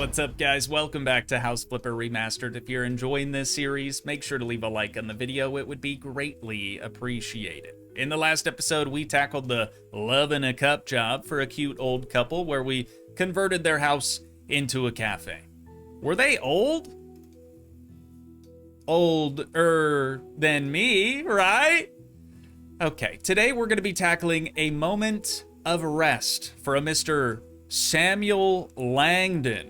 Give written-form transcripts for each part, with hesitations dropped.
What's up, guys? Welcome back to House Flipper Remastered. If you're enjoying this series, make sure to leave a like on the video. It would be greatly appreciated. In the last episode, we tackled the love in a cup job for a cute old couple where we converted their house into a cafe. Were they old? Older than me, right? Okay, today we're going to be tackling a moment of rest for a Mr. Samuel Langdon.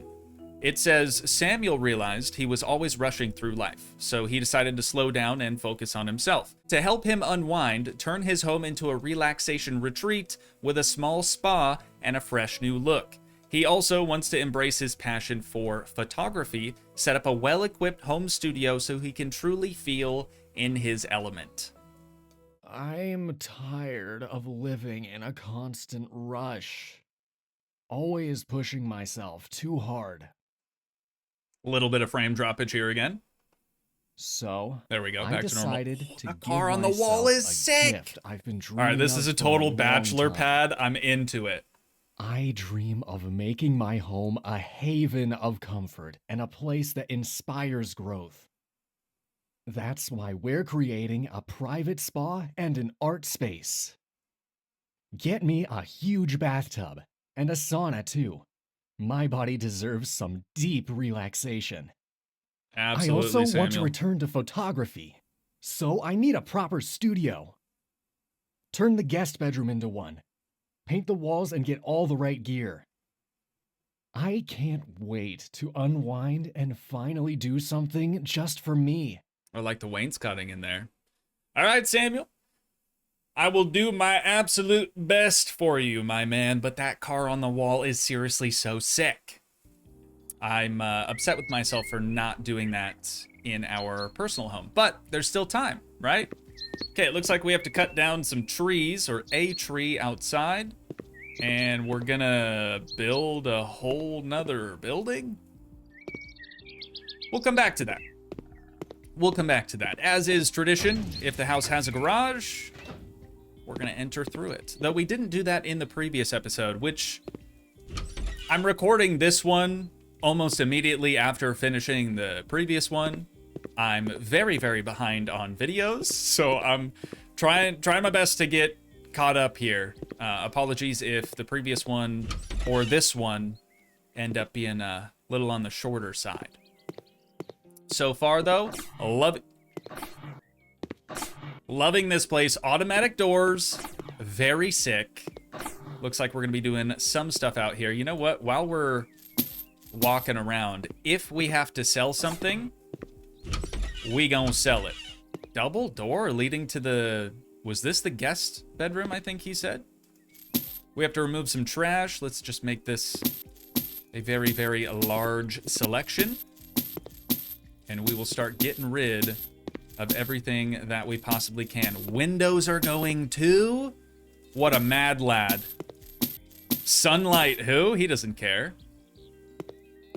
It says Samuel realized he was always rushing through life, so he decided to slow down and focus on himself. To help him unwind, turn his home into a relaxation retreat with a small spa and a fresh new look. He also wants to embrace his passion for photography, set up a well-equipped home studio so he can truly feel in his element. I'm tired of living in a constant rush. Always pushing myself too hard. A little bit of frame droppage here again. So, there we go. I Back to normal. decided to A give car on the myself wall is a sick. gift I've been dreaming All right, this of is a for total long bachelor time. pad. I'm into it. I dream of making my home a haven of comfort and a place that inspires growth. That's why we're creating a private spa and an art space. Get me a huge bathtub and a sauna too. My body deserves some deep relaxation. Absolutely, I also Samuel. want to return to photography, so I need a proper studio. Turn the guest bedroom into one. Paint the walls and get all the right gear. I can't wait to unwind and finally do something just for me. I like the wainscoting in there. All right, Samuel. I will do my absolute best for you, my man, but that car on the wall is seriously so sick. I'm upset with myself for not doing that in our personal home, but there's still time, right? Okay, it looks like we have to cut down some trees, or a tree outside, and we're gonna build a whole nother building. We'll come back to that. We'll come back to that. As is tradition, if the house has a garage, we're gonna enter through it. Though we didn't do that in the previous episode, which I'm recording this one almost immediately after finishing the previous one. I'm very, very behind on videos, so I'm trying my best to get caught up here. Apologies if the previous one or this one end up being a little on the shorter side. So far, though, loving this place. Automatic doors, very sick. Looks like we're gonna be doing some stuff out here. You know what? While we're walking around, if we have to sell something, we gonna sell it. Double door leading to the... Was this the guest bedroom, I think he said? We have to remove some trash. Let's just make this a very, very large selection. And we will start getting rid of everything that we possibly can. Windows are going too? What a mad lad. Sunlight who? He doesn't care.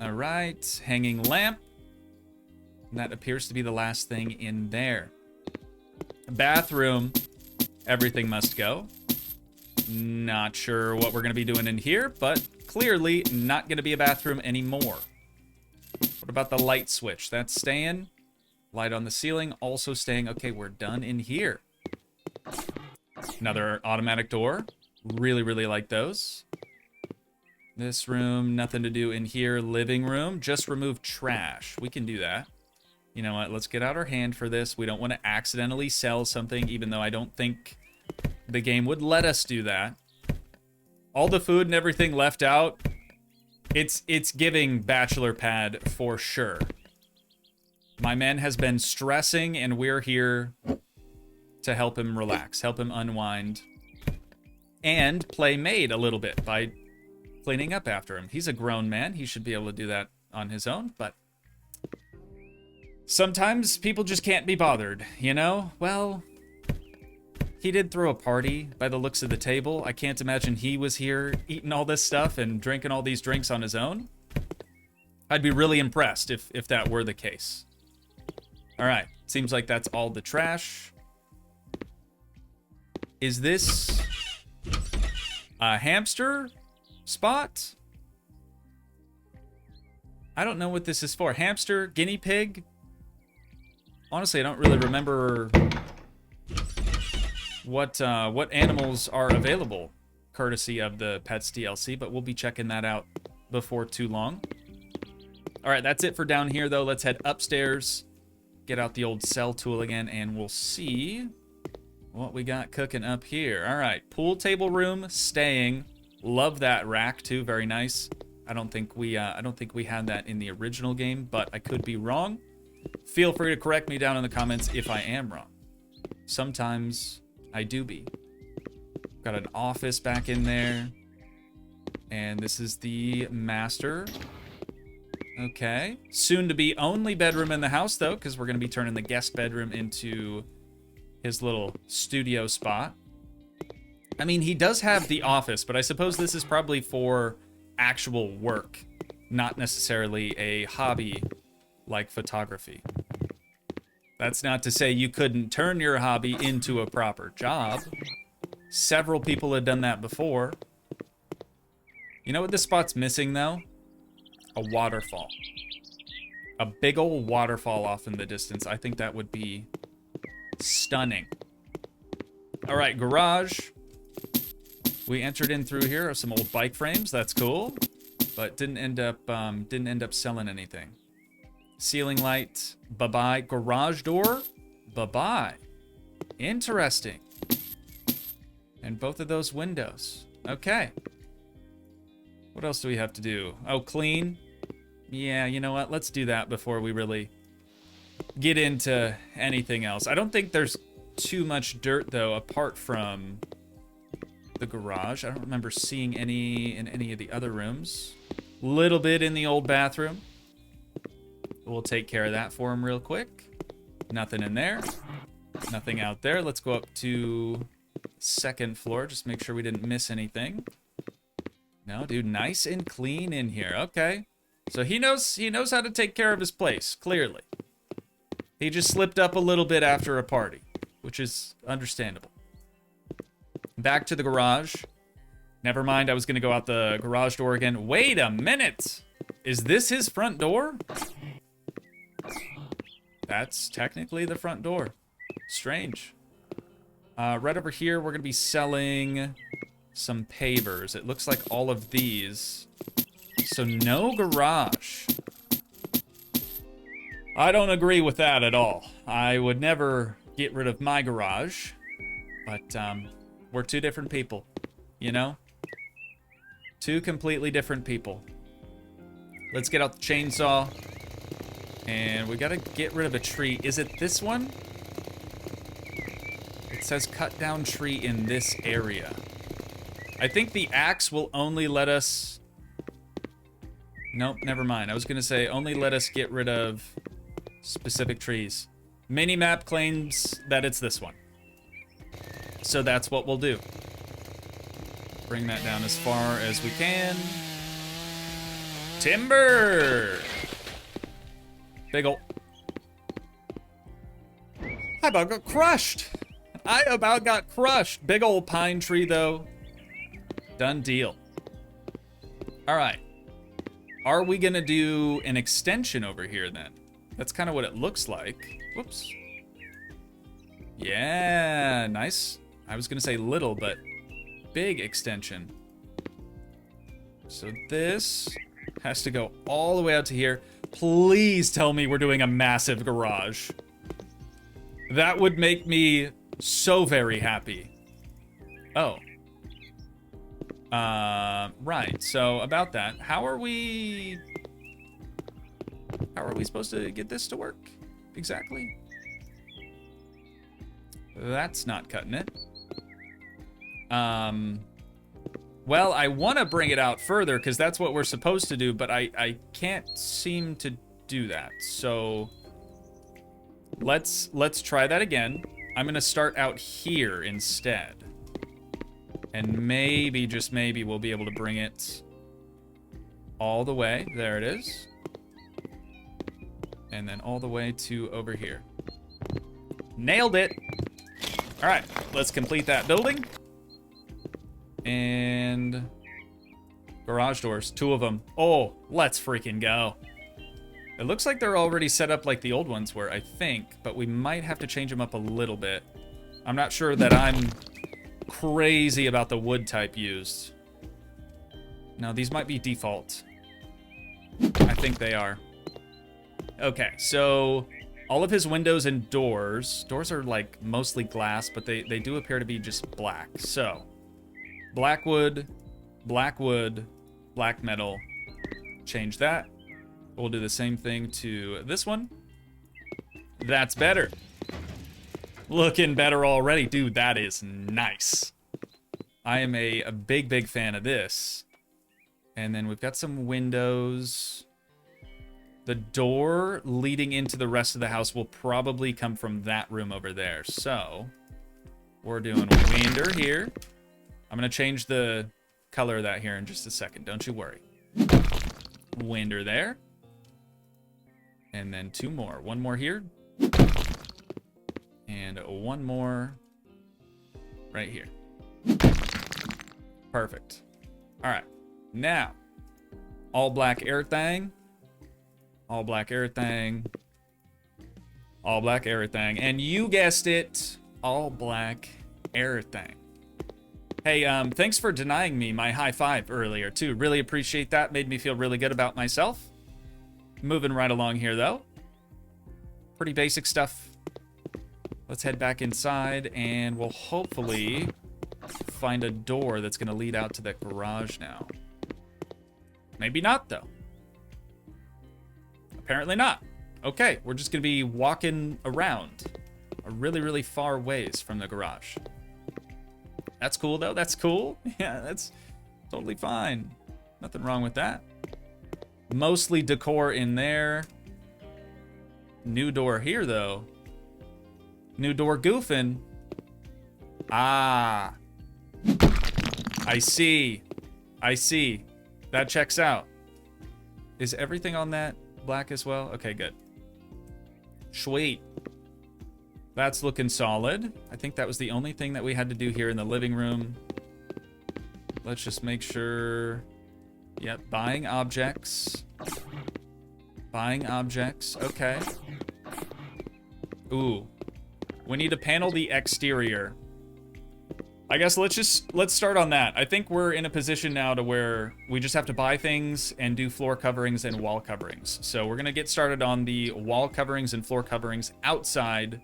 All right, hanging lamp. And that appears to be the last thing in there. Bathroom, everything must go. Not sure what we're gonna be doing in here, but clearly not gonna be a bathroom anymore. What about the light switch? That's staying. Light on the ceiling, also staying. Okay, we're done in here. Another automatic door. Really, really like those. This room, nothing to do in here. Living room, just remove trash. We can do that. You know what? Let's get out our hand for this. We don't want to accidentally sell something, even though I don't think the game would let us do that. All the food and everything left out. It's giving bachelor pad for sure. My man has been stressing, and we're here to help him relax, help him unwind, and play maid a little bit by cleaning up after him. He's a grown man. He should be able to do that on his own, but sometimes people just can't be bothered, you know? Well, he did throw a party by the looks of the table. I can't imagine he was here eating all this stuff and drinking all these drinks on his own. I'd be really impressed if that were the case. All right, seems like that's all the trash. Is this a hamster spot? I don't know what this is for. Hamster? Guinea pig? Honestly, I don't really remember what animals are available, courtesy of the Pets DLC, but we'll be checking that out before too long. All right, that's it for down here, though. Let's head upstairs, get out the old cell tool again, and we'll see what we got cooking up here. All right, pool table room, staying. Love that rack, too. Very nice. I don't think we had that in the original game, but I could be wrong. Feel free to correct me down in the comments if I am wrong. Sometimes I do be. Got an office back in there. And this is the master. Okay. Soon to be only bedroom in the house, though, because we're going to be turning the guest bedroom into his little studio spot. I mean, he does have the office, but I suppose this is probably for actual work, not necessarily a hobby like photography. That's not to say you couldn't turn your hobby into a proper job. Several people have done that before. You know what this spot's missing, though? A waterfall. A big old waterfall off in the distance. I think that would be stunning. All right, garage. We entered in through here some old bike frames. That's cool, but didn't end up selling anything. Ceiling light. Bye bye. Garage door. Bye bye. Interesting. And both of those windows. Okay. What else do we have to do? Oh, clean. Yeah, you know what? Let's do that before we really get into anything else. I don't think there's too much dirt, though, apart from the garage. I don't remember seeing any in any of the other rooms. Little bit in the old bathroom. We'll take care of that for him real quick. Nothing in there. Nothing out there. Let's go up to second floor. Just make sure we didn't miss anything. No, dude, nice and clean in here. Okay. So he knows how to take care of his place, clearly. He just slipped up a little bit after a party, which is understandable. Back to the garage. Never mind, I was going to go out the garage door again. Wait a minute! Is this his front door? That's technically the front door. Strange. Right over here, we're going to be selling some pavers. It looks like all of these. So no garage. I don't agree with that at all. I would never get rid of my garage. But we're two different people, you know? Two completely different people. Let's get out the chainsaw. And we gotta get rid of a tree. Is it this one? It says cut down tree in this area. I think the axe will only let us... Nope, never mind. I was gonna say only let us get rid of specific trees. Minimap claims that it's this one. So that's what we'll do. Bring that down as far as we can. Timber! Big ol'... I about got crushed! I about got crushed! Big old pine tree, though. Done deal. Alright. Are we gonna do an extension over here, then? That's kind of what it looks like. Whoops. Yeah, nice. I was gonna say little, but big extension. So this has to go all the way out to here. Please tell me we're doing a massive garage. That would make me so very happy. Oh. Right. So about that, how are we supposed to get this to work exactly? That's not cutting it. Well, I want to bring it out further because that's what we're supposed to do, but I can't seem to do that. So let's try that again. I'm going to start out here instead. And maybe, just maybe, we'll be able to bring it all the way. There it is. And then all the way to over here. Nailed it! All right, let's complete that building. And garage doors, 2 of them. Oh, let's freaking go. It looks like they're already set up like the old ones were, I think, but we might have to change them up a little bit. I'm not sure that I'm crazy about the wood type used. No, these might be default. I think they are. Okay, so all of his windows and doors are like mostly glass, but they do appear to be just black. So black wood, black metal, change that. We'll do the same thing to this one. That's better. Looking better already. Dude, that is nice. I am a big fan of this. And then we've got some windows. The door leading into the rest of the house will probably come from that room over there. So we're doing window here. I'm going to change the color of that here in just a second. Don't you worry. Window there. And then two more. One more here. And one more right here. Perfect. All right. Now, all black everything. All black everything. All black everything. And you guessed it, all black everything. Hey, thanks for denying me my high five earlier, too. Really appreciate that. Made me feel really good about myself. Moving right along here, though. Pretty basic stuff. Let's head back inside, and we'll hopefully find a door that's going to lead out to the garage now. Maybe not, though. Apparently not. Okay, we're just going to be walking around a really far ways from the garage. That's cool, though. That's cool. Yeah, that's totally fine. Nothing wrong with that. Mostly decor in there. New door here, though. New door goofing. Ah. I see. I see. That checks out. Is everything on that black as well? Okay, good. Sweet. That's looking solid. I think that was the only thing that we had to do here in the living room. Let's just make sure. Yep, buying objects. Buying objects. Okay. Ooh. We need to panel the exterior. I guess let's start on that. I think we're in a position now to where we just have to buy things and do floor coverings and wall coverings. So we're gonna get started on the wall coverings and floor coverings outside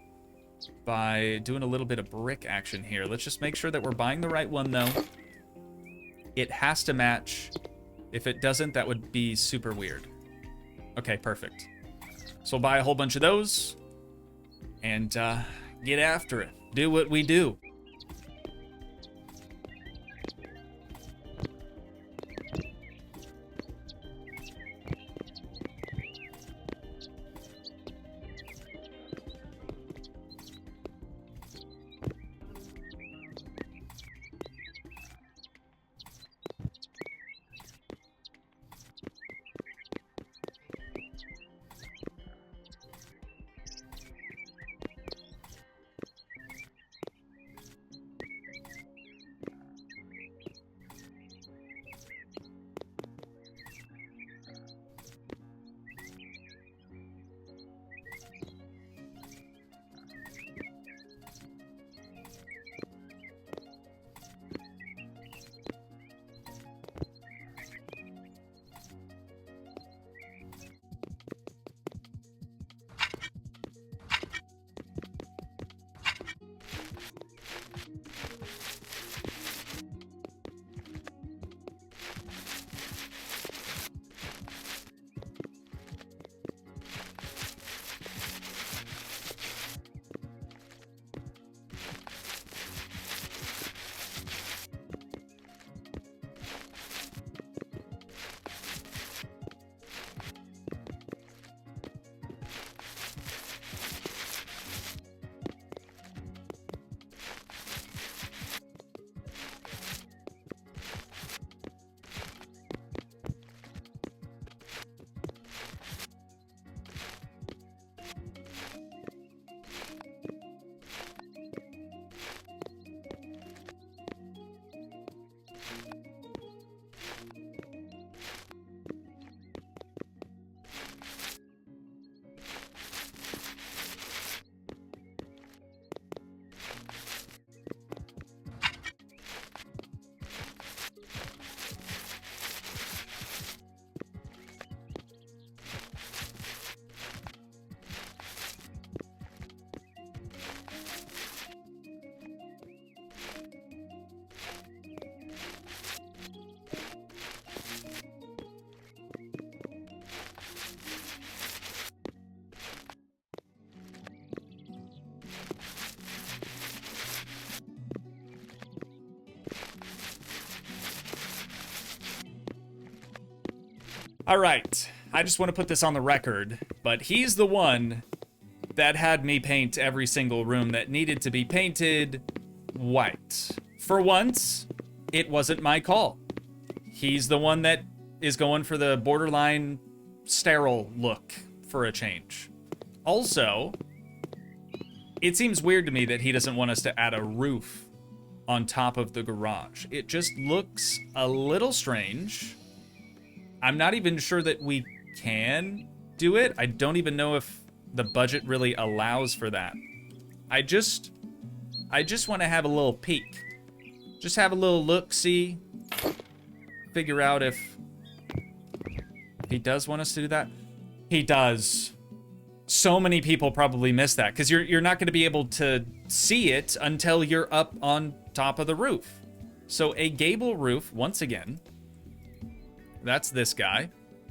by doing a little bit of brick action here. Let's just make sure that we're buying the right one, though. It has to match. If it doesn't, that would be super weird. Okay, perfect. So we'll buy a whole bunch of those and get after it. Do what we do. All right, I just want to put this on the record, but he's the one that had me paint every single room that needed to be painted white. For once, it wasn't my call. He's the one that is going for the borderline sterile look for a change. Also, it seems weird to me that he doesn't want us to add a roof on top of the garage. It just looks a little strange. I'm not even sure that we can do it. I don't even know if the budget really allows for that. I just want to have a little peek. Just have a little look-see. Figure out if he does want us to do that. He does. So many people probably miss that because you're not going to be able to see it until you're up on top of the roof. So a gable roof, once again. That's this guy.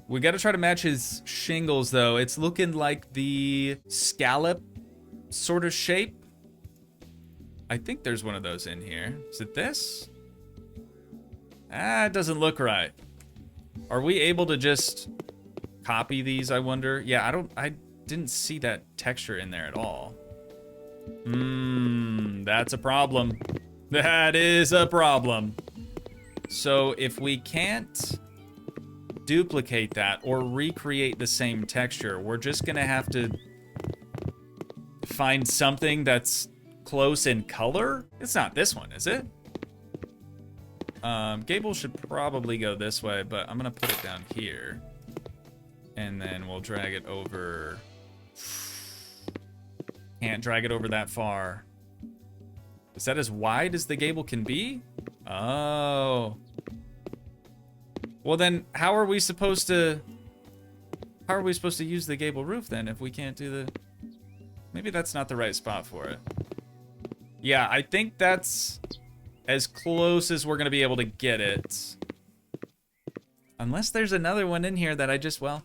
We got to try to match his shingles, though. It's looking like the scallop sort of shape. I think there's one of those in here. Is it this? Ah, it doesn't look right. Are we able to just copy these, I wonder? Yeah, I didn't see that texture in there at all. That's a problem. That is a problem. So if we can't duplicate that or recreate the same texture, we're just gonna have to find something that's close in color. It's not this one, is it? Gable should probably go this way, but I'm gonna put it down here. And then we'll drag it over. Can't drag it over that far. Is that as wide as the gable can be? Oh. Well then, how are we supposed to use the gable roof then if we can't do the... Maybe that's not the right spot for it. Yeah, I think that's as close as we're gonna be able to get it. Unless there's another one in here that I just, well,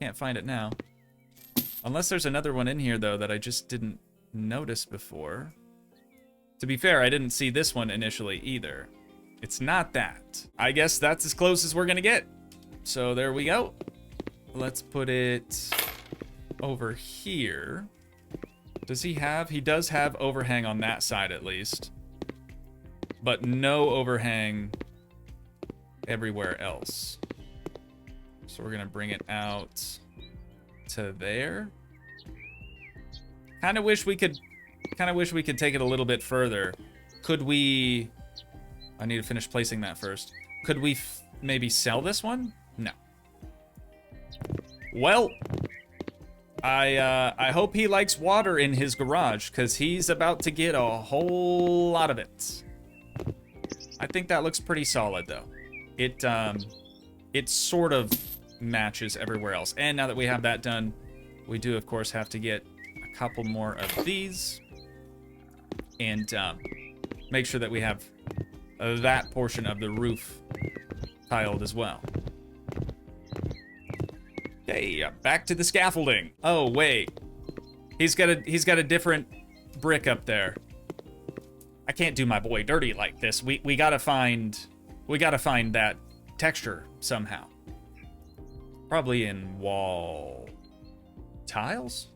can't find it now. Unless there's another one in here though that I just didn't notice before. To be fair, I didn't see this one initially either. It's not that. I guess that's as close as we're gonna get. So there we go. Let's put it over here. Does he have? He does have overhang on that side at least. But no overhang everywhere else. So we're gonna bring it out to there. Kind of wish we could take it a little bit further. Could we... I need to finish placing that first. Could we maybe sell this one? No. Well, I hope he likes water in his garage because he's about to get a whole lot of it. I think that looks pretty solid though. It sort of matches everywhere else. And now that we have that done, we do of course have to get a couple more of these and make sure that we have that portion of the roof tiled as well. Okay, back to the scaffolding. Oh wait, he's got a different brick up there. I can't do my boy dirty like this. We gotta find that texture somehow. Probably in wall tiles.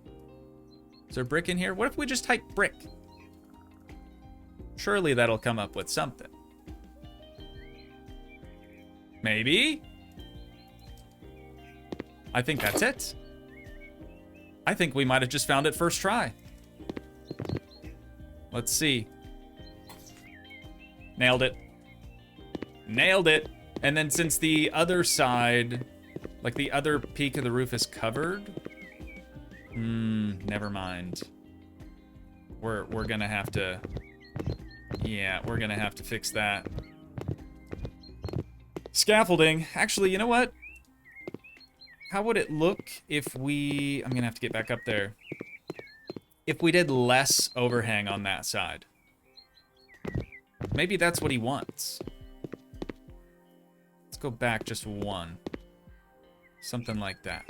Is there brick in here? What if we just type brick? Surely that'll come up with something. Maybe? I think that's it. I think we might have just found it first try. Let's see. Nailed it. Nailed it. And then since the other side, like the other peak of the roof is covered, never mind. We're gonna have to, yeah, we're gonna have to fix that. Scaffolding. Actually, you know what? How would it look if we... I'm gonna have to get back up there. If we did less overhang on that side. Maybe that's what he wants. Let's go back just one. Something like that.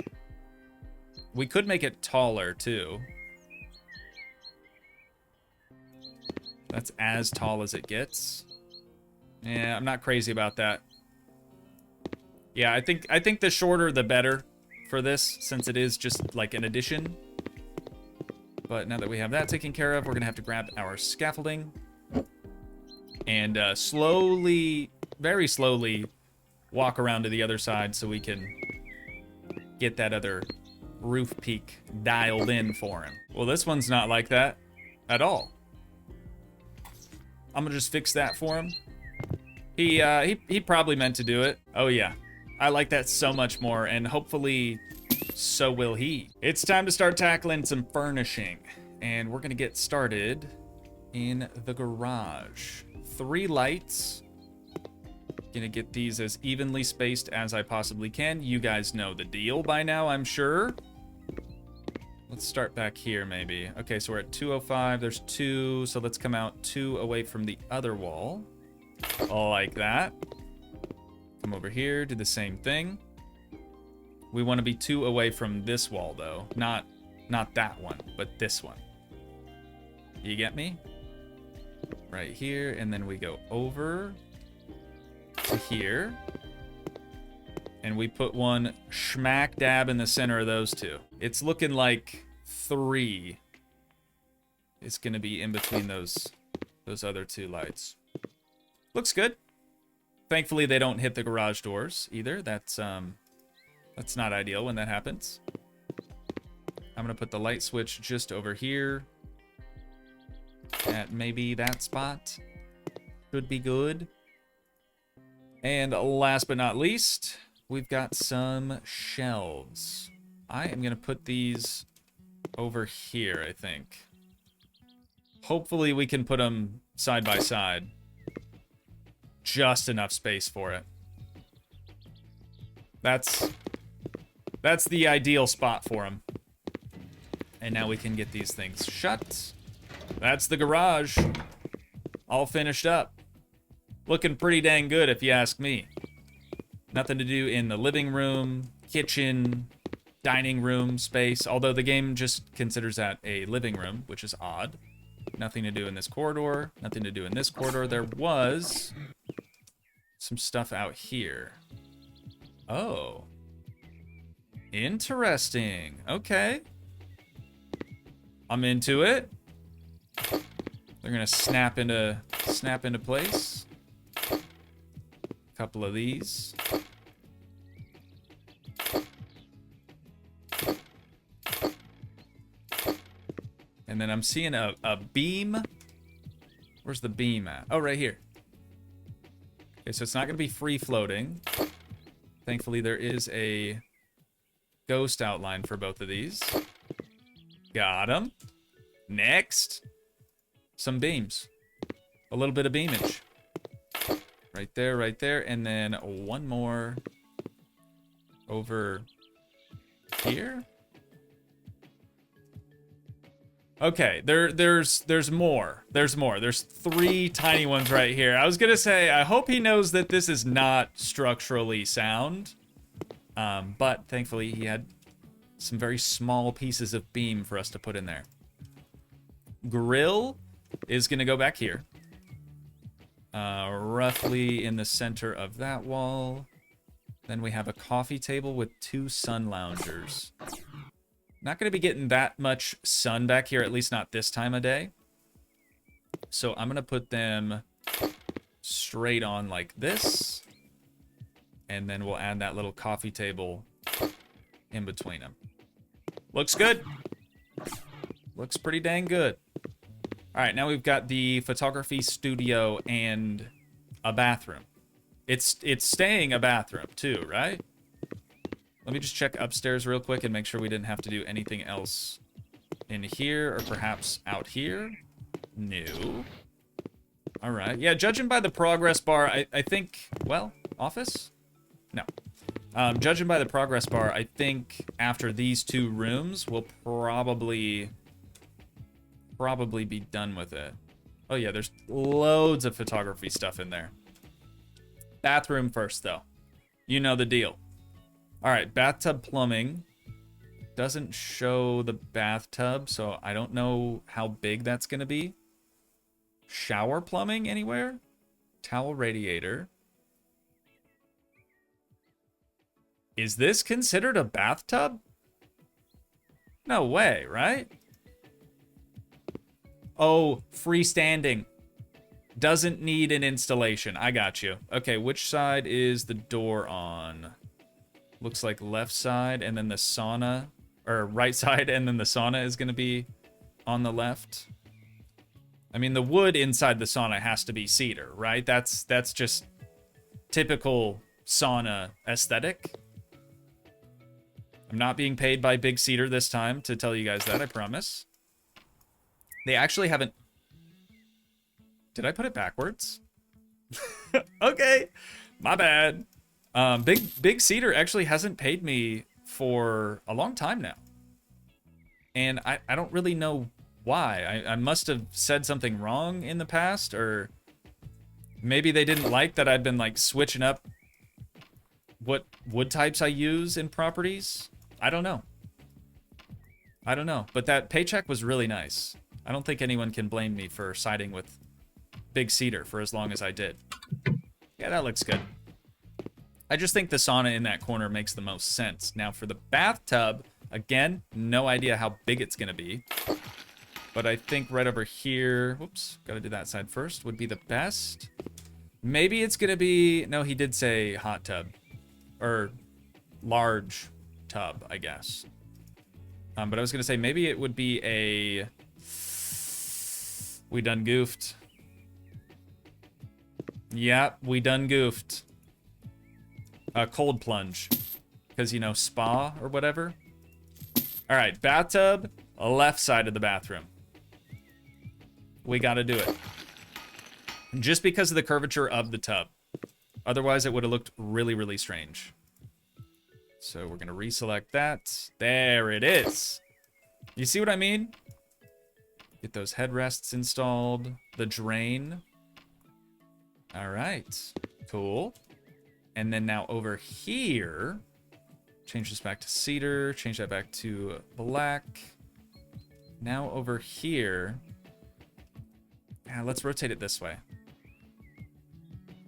We could make it taller, too. That's as tall as it gets. Yeah, I'm not crazy about that. Yeah, I think the shorter the better for this, since it is just like an addition. But now that we have that taken care of, we're gonna have to grab our scaffolding and slowly, very slowly, walk around to the other side so we can get that other roof peak dialed in for him. Well, this one's not like that at all. I'm gonna just fix that for him. He probably meant to do it. Oh yeah, I like that so much more, and hopefully so will he. It's time to start tackling some furnishing, and we're gonna get started in the garage. 3 lights. Gonna get these as evenly spaced as I possibly can. You guys know the deal by now, I'm sure. Let's start back here, maybe. Okay, so we're at 205. There's 2, so let's come out 2 away from the other wall. Like that. Come over here, do the same thing. We want to be 2 away from this wall, though. Not that one, but this one. You get me? Right here, and then we go over to here. And we put one smack dab in the center of those 2. It's looking like 3 is going to be in between those other 2 lights. Looks good. Thankfully, they don't hit the garage doors either. That's not ideal when that happens. I'm going to put the light switch just over here at maybe that spot. Should be good. And last but not least, we've got some shelves. I am going to put these over here, I think. Hopefully we can put them side by side. Just enough space for it. That's the ideal spot for them. And now we can get these things shut. That's the garage. All finished up. Looking pretty dang good if you ask me. Nothing to do in the living room, kitchen, dining room space, although the game just considers that a living room, which is odd. Nothing to do in this corridor, nothing to do in this corridor. There was some stuff out here. Oh. Interesting. Okay. I'm into it. They're gonna snap into place. Couple of these. And then I'm seeing a beam. Where's the beam at? Oh, right here. Okay, so it's not going to be free floating. Thankfully, there is a ghost outline for both of these. Got them. Next. Some beams. A little bit of beamage. Right there, and then one more over here. Okay, there's more. There's 3 tiny ones right here. I was gonna say, I hope he knows that this is not structurally sound. But thankfully he had some very small pieces of beam for us to put in there. Grill is gonna go back here. Roughly in the center of that wall. Then we have a coffee table with 2 sun loungers. Not going to be getting that much sun back here, at least not this time of day. So I'm going to put them straight on like this. And then we'll add that little coffee table in between them. Looks good. Looks pretty dang good. All right, now we've got the photography studio and a bathroom. It's staying a bathroom too, right? Let me just check upstairs real quick and make sure we didn't have to do anything else in here or perhaps out here. No. All right. Yeah, judging by the progress bar, I think, well, office? No. Judging by the progress bar, I think after these 2 rooms, we'll probably be done with it. Oh yeah, there's loads of photography stuff in there. Bathroom first, though. You know the deal. All right, bathtub plumbing. Doesn't show the bathtub, so I don't know how big that's going to be. Shower plumbing anywhere? Towel radiator. Is this considered a bathtub? No way, right? Oh, freestanding. Doesn't need an installation. I got you. Okay, which side is the door on? Looks like left side, and then the sauna, or right side, and then the sauna is going to be on the left. I mean, the wood inside the sauna has to be cedar, right? That's just typical sauna aesthetic. I'm not being paid by Big Cedar this time to tell you guys that, I promise. They actually haven't... Did I put it backwards? Okay, my bad. Big Cedar actually hasn't paid me for a long time now. And I don't really know why. I must have said something wrong in the past, or maybe they didn't like that I'd been like switching up what wood types I use in properties. I don't know. I don't know, but that paycheck was really nice. I don't think anyone can blame me for siding with Big Cedar for as long as I did. Yeah, that looks good. I just think the sauna in that corner makes the most sense. Now for the bathtub, again, no idea how big it's gonna be. But I think right over here, whoops, gotta do that side first, would be the best. Maybe it's gonna be, no, he did say hot tub. Or large tub, I guess. But I was gonna say maybe it would be a... We done goofed. Yeah, we done goofed. A cold plunge. Because, you know, spa or whatever. Alright, bathtub, left side of the bathroom. We gotta do it. Just because of the curvature of the tub. Otherwise, it would have looked really, really strange. So we're gonna reselect that. There it is. You see what I mean? Get those headrests installed. The drain. All right, cool. And then now over here, change this back to cedar, change that back to black. Now over here, yeah, let's rotate it this way.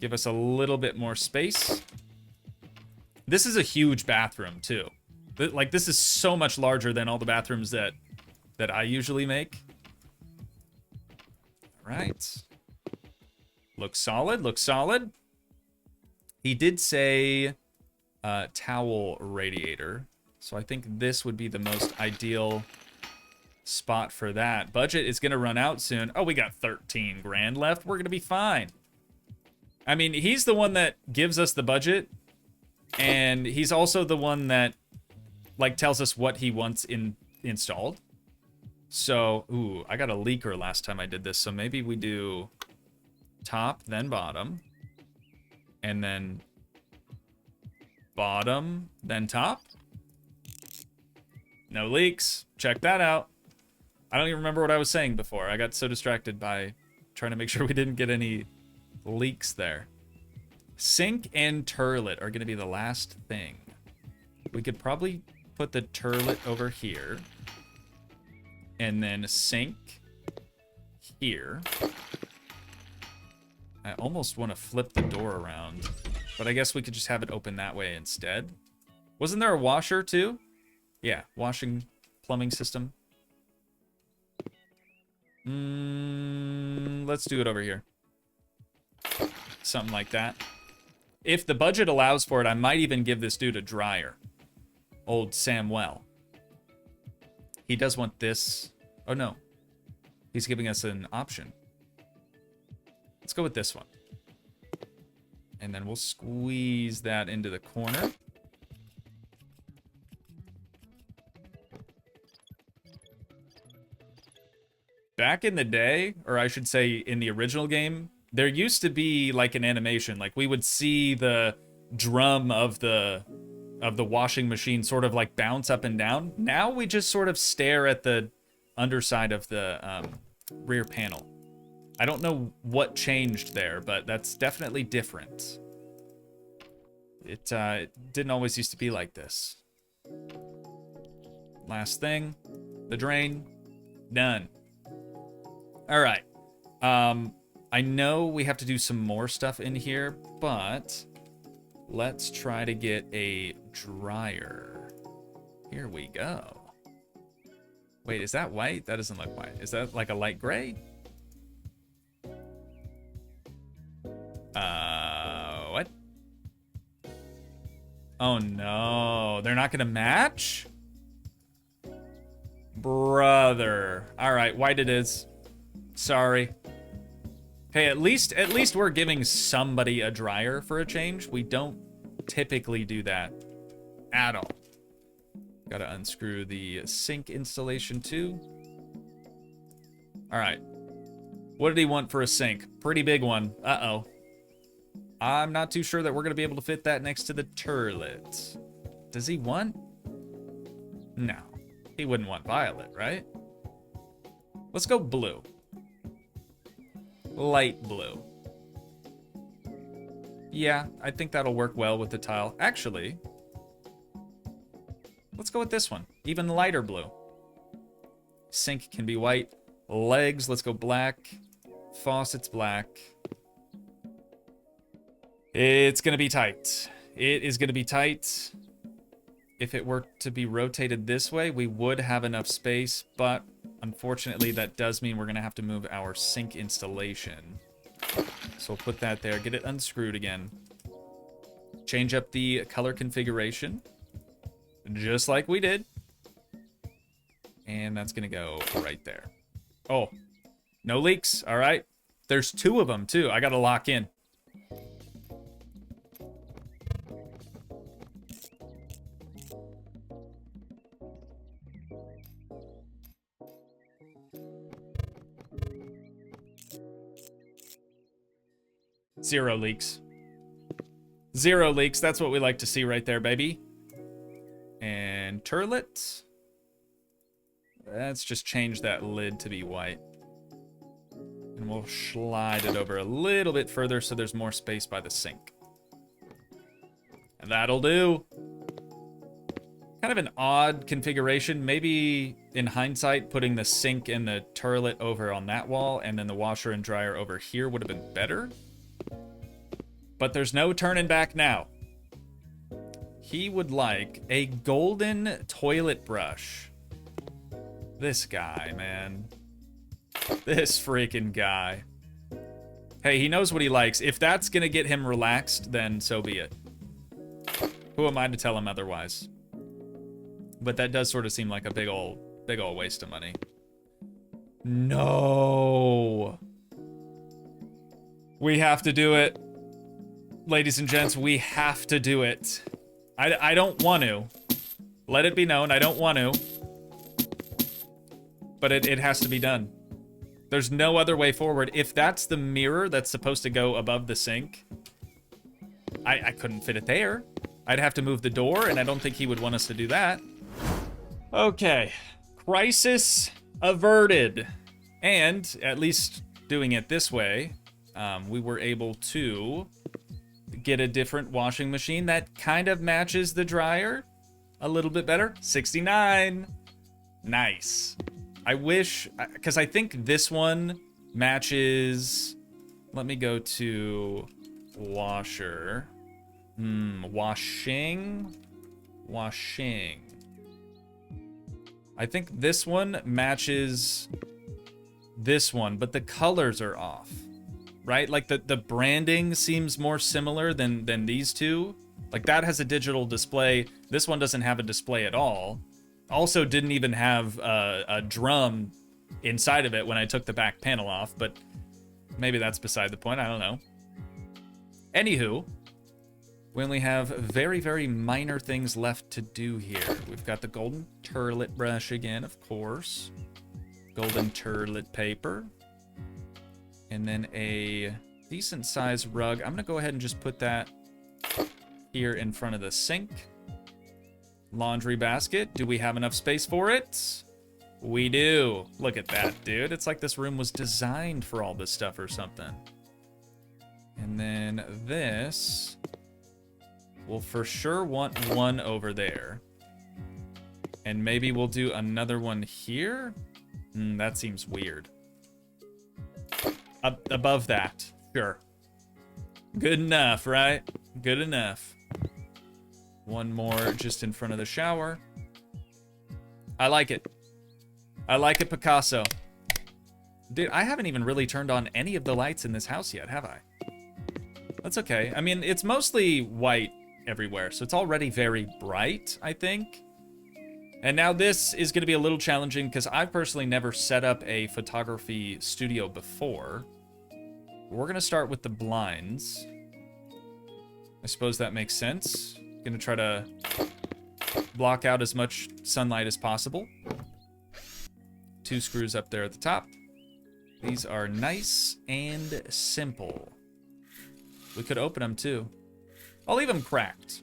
Give us a little bit more space. This is a huge bathroom too. Like, this is so much larger than all the bathrooms that I usually make. All right. Looks solid, looks solid. He did say towel radiator. So I think this would be the most ideal spot for that. Budget is going to run out soon. Oh, we got 13 grand left. We're going to be fine. I mean, he's the one that gives us the budget. And he's also the one that, like, tells us what he wants installed. So, ooh, I got a leaker last time I did this. So maybe we do top, then bottom. And then bottom, then top. No leaks. Check that out. I don't even remember what I was saying before. I got so distracted by trying to make sure we didn't get any leaks there. Sink and turlet are going to be the last thing. We could probably put the turlet over here. And then sink here. I almost want to flip the door around, but I guess we could just have it open that way instead. Wasn't there a washer too? Yeah, washing plumbing system. Let's do it over here. Something like that. If the budget allows for it, I might even give this dude a dryer. Old Samwell. He does want this. Oh no. He's giving us an option. Let's go with this one. And then we'll squeeze that into the corner. Back in the day, or I should say in the original game, there used to be like an animation. Like we would see the drum of the washing machine sort of like bounce up and down. Now we just sort of stare at the underside of the rear panel. I don't know what changed there, but that's definitely different. It didn't always used to be like this. Last thing, the drain, done. All right. I know we have to do some more stuff in here, but let's try to get a dryer. Here we go. Wait, is that white? That doesn't look white. Is that like a light gray? What? Oh no, they're not gonna match? Brother. All right, white it is. Sorry. Hey, at least we're giving somebody a dryer for a change. We don't typically do that at all. Gotta unscrew the sink installation too. All right. What did he want for a sink? Pretty big one. Uh-oh. I'm not too sure that we're gonna be able to fit that next to the toilet. Does he want? No. He wouldn't want violet, right? Let's go blue. Light blue. Yeah, I think that'll work well with the tile. Actually, let's go with this one. Even lighter blue. Sink can be white. Legs, let's go black. Faucets, black. It's gonna be tight. It is gonna be tight. If it were to be rotated this way, we would have enough space, but unfortunately that does mean we're gonna have to move our sink installation. So we'll put that there, get it unscrewed again. Change up the color configuration, just like we did. And that's gonna go right there. Oh, no leaks, all right. There's 2 of them too, I gotta lock in. Zero leaks. 0 leaks. That's what we like to see right there, baby. And turlet. Let's just change that lid to be white. And we'll slide it over a little bit further so there's more space by the sink. And that'll do. Kind of an odd configuration. Maybe in hindsight, putting the sink and the toilet over on that wall and then the washer and dryer over here would have been better. But there's no turning back now. He would like a golden toilet brush. This guy, man. This freaking guy. Hey, he knows what he likes. If that's gonna get him relaxed, then so be it. Who am I to tell him otherwise? But that does sort of seem like a big ol' waste of money. No. We have to do it. Ladies and gents, we have to do it. I don't want to. Let it be known, I don't want to. But it has to be done. There's no other way forward. If that's the mirror that's supposed to go above the sink, I couldn't fit it there. I'd have to move the door, and I don't think he would want us to do that. Okay. Crisis averted. And, at least doing it this way, we were able to get a different washing machine that kind of matches the dryer a little bit better. 69. Nice. I wish, because I think this one matches. Let me go to washer. Washing. I think this one matches this one, but the colors are off. Right? Like the branding seems more similar than these two. Like that has a digital display. This one doesn't have a display at all. Also didn't even have a drum inside of it when I took the back panel off, but maybe that's beside the point. I don't know. Anywho, we only have very, very minor things left to do here. We've got the golden toilet brush again, of course. Golden toilet paper. And then a decent sized rug. I'm gonna go ahead and just put that here in front of the sink. Laundry basket. Do we have enough space for it? We do. Look at that, dude. It's like this room was designed for all this stuff or something. And then this. We'll for sure want one over there. And maybe we'll do another one here? That seems weird. Above that, sure. Good enough, right? Good enough. One more just in front of the shower. I like it. I like it, Picasso. Dude, I haven't even really turned on any of the lights in this house yet, have I? That's okay. I mean, it's mostly white everywhere, so it's already very bright, I think. And now this is going to be a little challenging because I've personally never set up a photography studio before. We're going to start with the blinds. I suppose that makes sense. Going to try to block out as much sunlight as possible. 2 screws up there at the top. These are nice and simple. We could open them too. I'll leave them cracked.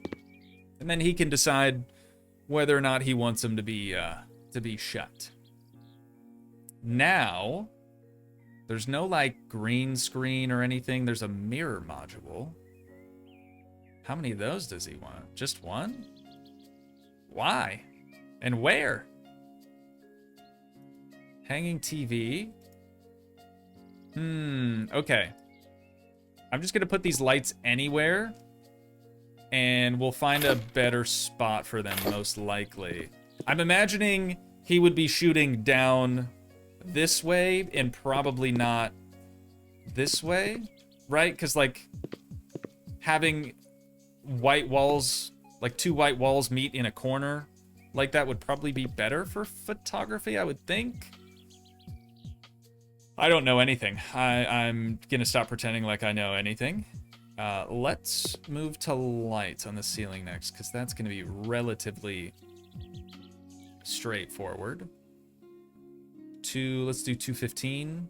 And then he can decide whether or not he wants them to be shut. Now, there's no like green screen or anything. There's a mirror module. How many of those does he want? Just one? Why? And where? Hanging TV. Okay. I'm just gonna put these lights anywhere, and we'll find a better spot for them, most likely. I'm imagining he would be shooting down this way and probably not this way, right? Because, like, having white walls, like 2 white walls meet in a corner, like that would probably be better for photography, I would think. I don't know anything. I'm gonna stop pretending like I know anything. Let's move to lights on the ceiling next, because that's gonna be relatively straightforward. Let's do 215.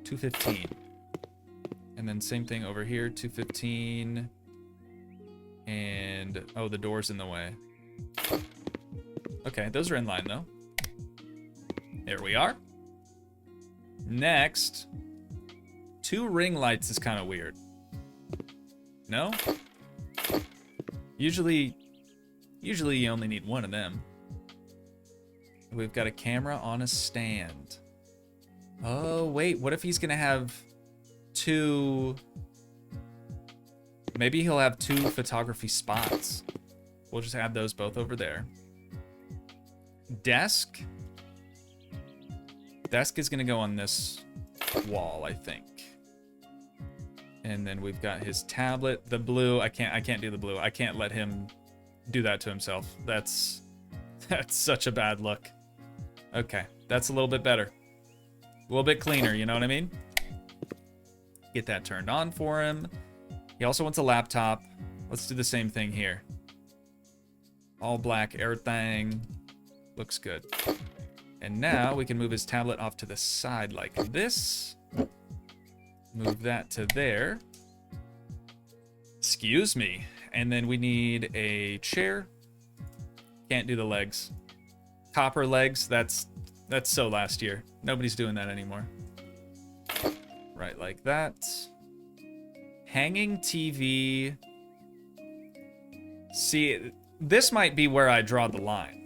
215. And then same thing over here, 215. And, oh, the door's in the way. Okay, those are in line though. There we are. Next, 2 ring lights is kind of weird. No? Usually you only need 1 of them. We've got a camera on a stand. Oh, wait, what if he's gonna have 2... Maybe he'll have 2 photography spots. We'll just add those both over there. Desk. Desk is gonna go on this wall, I think. And then we've got his tablet. The blue, I can't do the blue. I can't let him do that to himself. That's such a bad look. Okay, that's a little bit better. A little bit cleaner, you know what I mean? Get that turned on for him. He also wants a laptop. Let's do the same thing here. All black everything. Looks good. And now we can move his tablet off to the side like this. Move that to there. Excuse me. And then we need a chair. Can't do the legs. Copper legs, that's so last year. Nobody's doing that anymore. Right, like that. Hanging TV. See, this might be where I draw the line.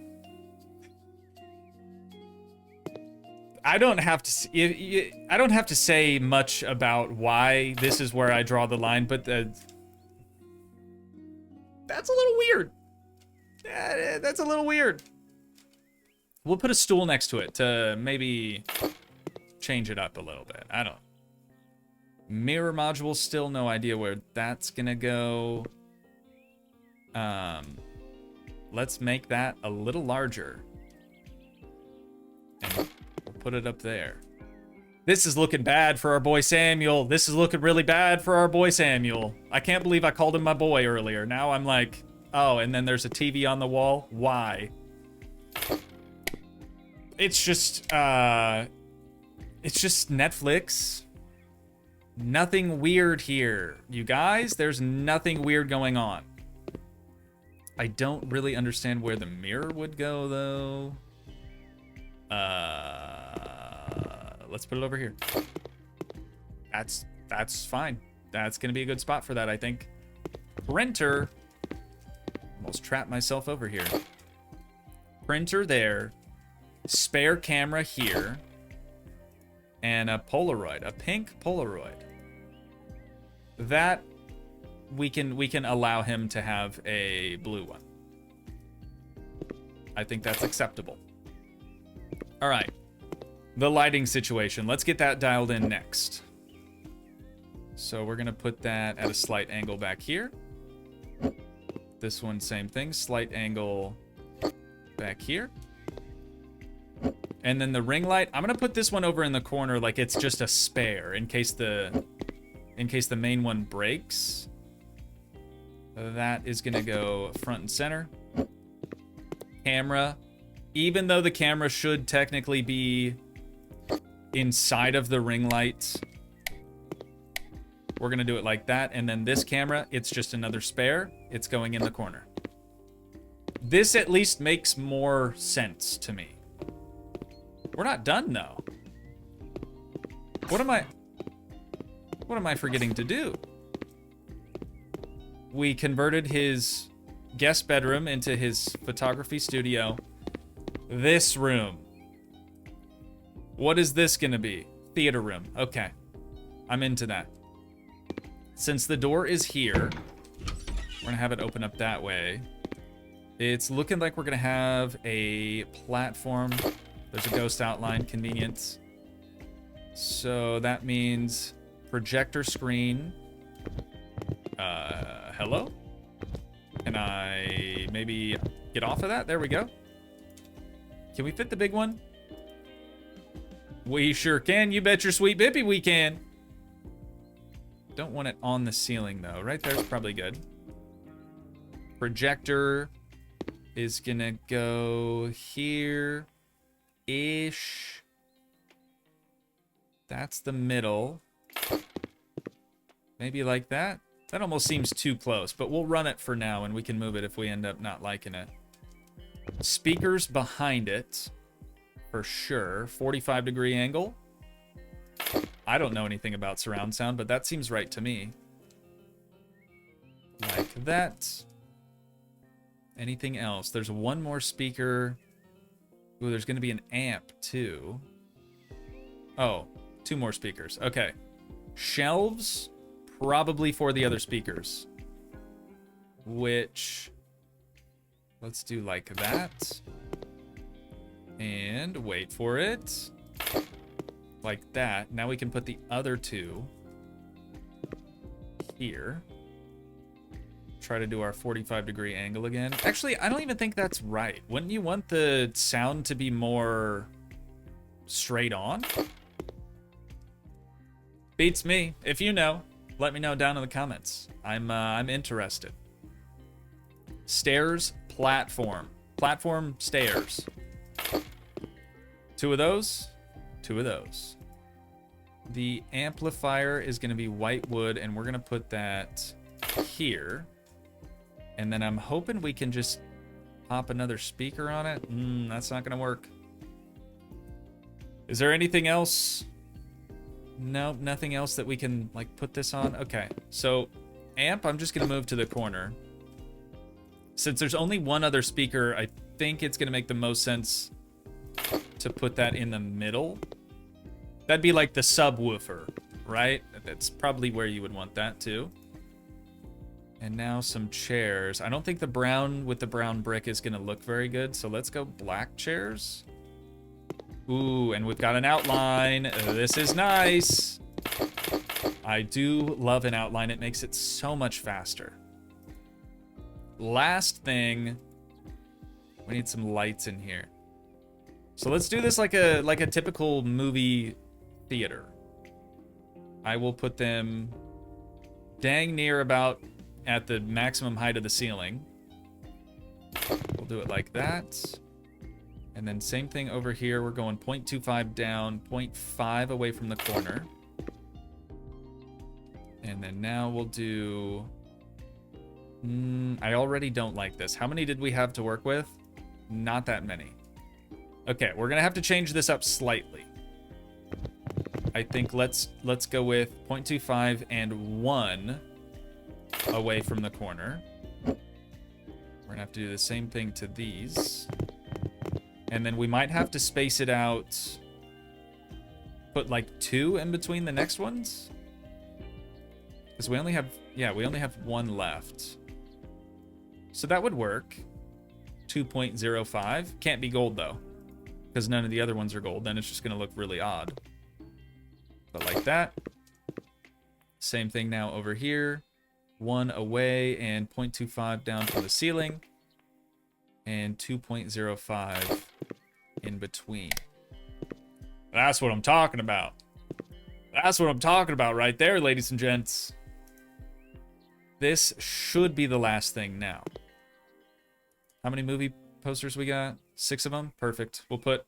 I don't have to say much about why this is where I draw the line, but that's a little weird. That's a little weird. We'll put a stool next to it to maybe change it up a little bit. I don't. Mirror module, still no idea where that's gonna go. Let's make that a little larger. And we'll put it up there. This is looking bad for our boy Samuel. This is looking really bad for our boy Samuel. I can't believe I called him my boy earlier. Now I'm like, oh, and then there's a TV on the wall. Why? It's just Netflix. Nothing weird here. You guys, there's nothing weird going on. I don't really understand where the mirror would go, though. Let's put it over here. That's fine. That's gonna be a good spot for that, I think. Printer. Almost trapped myself over here. Printer there. Spare camera here. And a Polaroid, a pink Polaroid. That we can allow him to have a blue one. I think that's acceptable. All right. The lighting situation. Let's get that dialed in next. So we're going to put that at a slight angle back here. This one, same thing. Slight angle back here. And then the ring light, I'm going to put this one over in the corner like it's just a spare in case the main one breaks. That is going to go front and center. Camera. Even though the camera should technically be inside of the ring light, we're going to do it like that. And then this camera, it's just another spare. It's going in the corner. This at least makes more sense to me. We're not done, though. What am I forgetting to do? We converted his guest bedroom into his photography studio. This room. What is this gonna be? Theater room. Okay. I'm into that. Since the door is here, we're gonna have it open up that way. It's looking like we're gonna have a platform. There's a ghost outline, convenience. So that means projector screen. Hello? Can I maybe get off of that? There we go. Can we fit the big one? We sure can. You bet your sweet bippy we can. Don't want it on the ceiling, though. Right there's probably good. Projector is gonna go here-ish. That's the middle. Maybe like that. That almost seems too close, but we'll run it for now, and we can move it if we end up not liking it. Speakers behind it, for sure. 45-degree angle. I don't know anything about surround sound, but that seems right to me. Like that. Anything else? There's one more speaker. Ooh, there's going to be an amp, too. Oh, 2 more speakers. Okay. Shelves, probably for the other speakers. Which... let's do like that. And wait for it. Like that. Now we can put the other 2 here. Try to do our 45-degree angle again. Actually, I don't even think that's right. Wouldn't you want the sound to be more straight on? Beats me. If you know, let me know down in the comments. I'm interested. Stairs, platform. Platform, stairs. 2 of those. 2 of those. The amplifier is going to be white wood, and we're going to put that here. And then I'm hoping we can just pop another speaker on it. That's not going to work. Is there anything else? Nope, nothing else that we can, like, put this on. Okay, so amp, I'm just going to move to the corner. Since there's only one other speaker, I think it's going to make the most sense to put that in the middle. That'd be like the subwoofer, right? That's probably where you would want that too. And now some chairs. I don't think the brown with the brown brick is going to look very good, so let's go black chairs. Ooh, and we've got an outline. This is nice. I do love an outline. It makes it so much faster. Last thing, we need some lights in here. So let's do this like a typical movie theater. I will put them dang near about at the maximum height of the ceiling. We'll do it like that. And then same thing over here. We're going 0.25 down, 0.5 away from the corner. And then now we'll do... I already don't like this. How many did we have to work with? Not that many. Okay, we're gonna have to change this up slightly. I think let's go with 0.25 and 1 away from the corner. We're gonna have to do the same thing to these. And then we might have to space it out. Put like 2 in between the next ones. Because we only have Yeah, we only have one left. So that would work. 2.05. Can't be gold, though, because none of the other ones are gold. Then it's just going to look really odd. But like that. Same thing now over here. 1 away and 0.25 down from the ceiling. And 2.05 in between. That's what I'm talking about. That's what I'm talking about right there, ladies and gents. This should be the last thing now. How many movie posters we got? 6 of them? Perfect. We'll put...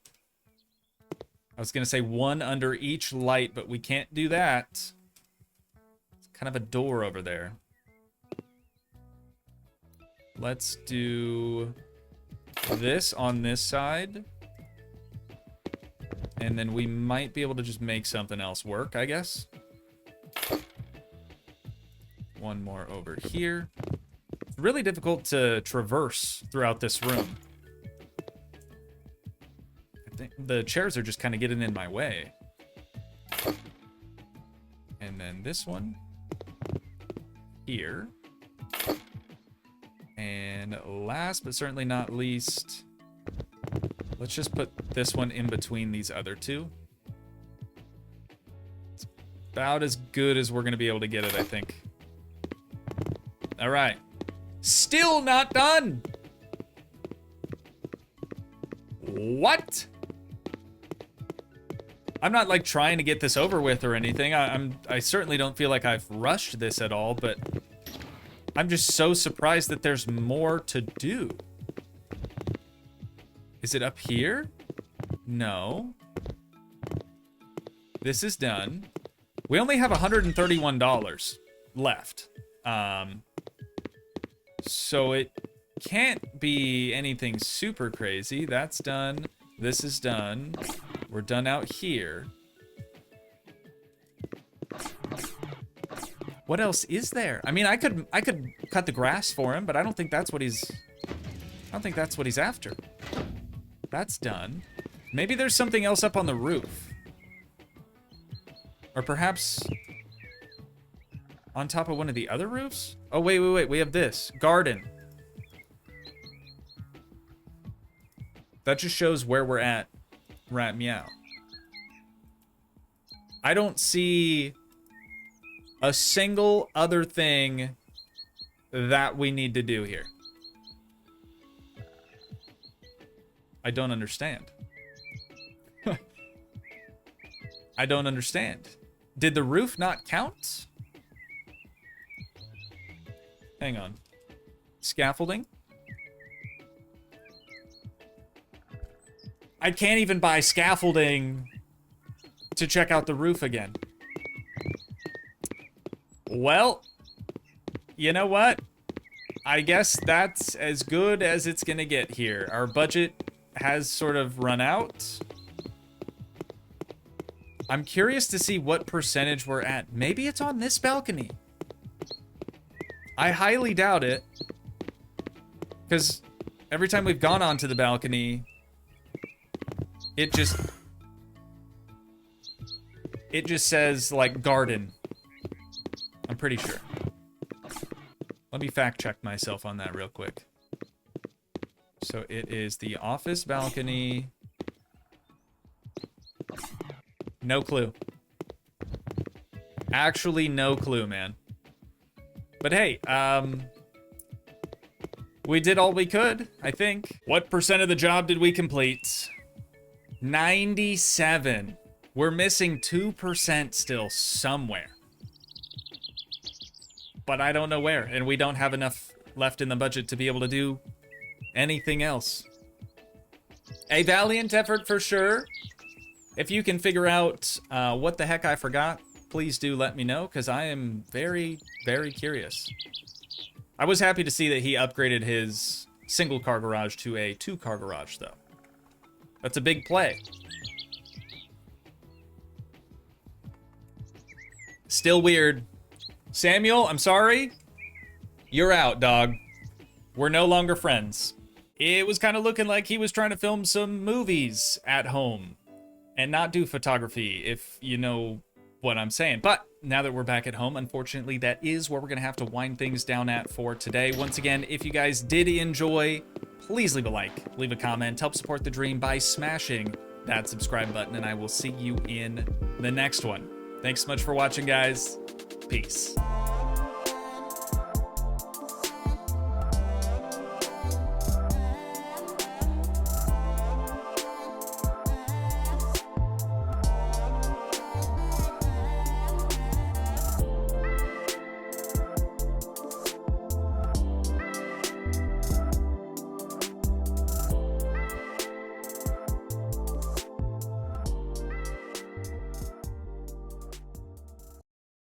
I was going to say 1 under each light, but we can't do that. It's kind of a door over there. Let's do this on this side. And then we might be able to just make something else work, I guess. 1 more over here. It's really difficult to traverse throughout this room. I think the chairs are just kind of getting in my way. And then this one here. And last but certainly not least, let's just put this one in between these other two. It's about as good as we're going to be able to get it, I think. All right. Still not done. What? I'm not like trying to get this over with or anything. I certainly don't feel like I've rushed this at all, but I'm just so surprised that there's more to do. Is it up here? No. This is done. We only have $131 left. So it can't be anything super crazy. That's done. This is done. We're done out here. What else is there? I mean, I could cut the grass for him, but I don't think that's what he's after. That's done. Maybe there's something else up on the roof. Or perhaps on top of one of the other roofs? Oh, wait. We have this. Garden. That just shows where we're at. Rat meow. I don't see a single other thing that we need to do here. I don't understand. I don't understand. Did the roof not count? Hang on. Scaffolding? I can't even buy scaffolding to check out the roof again. Well, you know what? I guess that's as good as it's gonna get here. Our budget has sort of run out. I'm curious to see what percentage we're at. Maybe it's on this balcony. I highly doubt it. Because every time we've gone onto the balcony, it just says, like, garden. I'm pretty sure. Let me fact check myself on that real quick. So it is the office balcony. No clue. Actually, no clue, man. But hey, we did all we could, I think. What percent of the job did we complete? 97. We're missing 2% still somewhere. But I don't know where, and we don't have enough left in the budget to be able to do anything else. A valiant effort for sure. If you can figure out what the heck I forgot, please do let me know, because I am very, very curious. I was happy to see that he upgraded his single car garage to a 2-car garage, though. That's a big play. Still weird. Samuel, I'm sorry. You're out, dog. We're no longer friends. It was kind of looking like he was trying to film some movies at home and not do photography, if you know what I'm saying. But now that we're back at home, unfortunately, that is where we're going to have to wind things down at for today. Once again, if you guys did enjoy, please leave a like, leave a comment, help support the dream by smashing that subscribe button, and I will see you in the next one. Thanks so much for watching, guys. Peace.